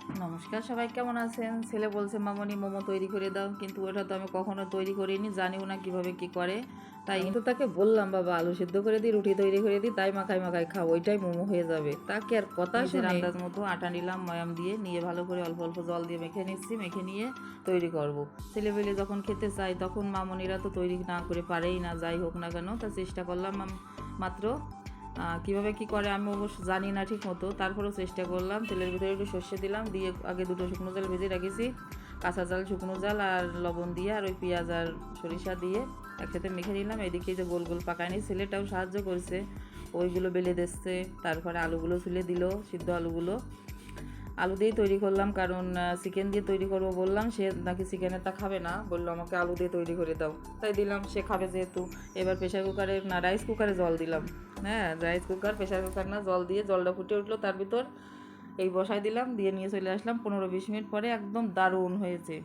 নমস্কার, সবাই কেমন আছেন? ছেলে বলছে মামনি মোমো তৈরি করে দাও, কিন্তু ওটা তো আমি কখনো তৈরি করিনি, জানিও না কিভাবে কি করে। তাই আমি তো তাকে বললাম, বাবা আলু সিদ্ধ করে দিই, রুটি তৈরি করে দিই, তাই মাখাই মাখাই খাও, ওইটাই মোমো হয়ে যাবে। তাকে আর কথা শুনে আন্দাজ মতো আটা নিলাম, ময়াম দিয়ে নিয়ে ভালো করে অল্প অল্প জল দিয়ে মেখে নিচ্ছি, মেখে নিয়ে তৈরি করব। ছেলেবেলে যখন খেতে চাই তখন মামনিরা তো তৈরি না করে পারেই না, যাই হোক না কেন, তা চেষ্টা করলাম মাত্র। কীভাবে কি করে আমি অবশ্য জানি না ঠিক মতো, তারপরেও চেষ্টা করলাম। তেলের ভিতরে একটু সর্ষে দিলাম, দিয়ে আগে দুটো শুকনো জাল ভেজে রেখেছি, কাঁচা জাল শুকনো জাল আর লবণ দিয়ে আর ওই পেঁয়াজ আর সরিষা দিয়ে একসাথে মেখে নিলাম। এদিকে যে গোল গোল পাকায়নি, ছেলেটাও সাহায্য করছে, ওইগুলো বেলে দিচ্ছে। তারপরে আলুগুলো তুলে দিল, সিদ্ধ আলুগুলো আলু দিয়েই তৈরি করলাম, কারণ চিকেন দিয়ে তৈরি করবো বললাম, সে নাকি চিকেনেরটা খাবে না, বললো আমাকে আলু দিয়ে তৈরি করে দাও, তাই দিলাম, সে খাবে যেহেতু। এবার প্রেশার কুকারে না রাইস কুকারে জল দিলাম, হ্যাঁ রাইস কুকার, প্রেশার কুকার না, জল দিয়ে জলটা ফুটে উঠলো, তার ভিতর এই বসাই দিলাম, দিয়ে নিয়ে চলে আসলাম। 15-20 মিনিট পরে একদম দারুণ হয়েছে।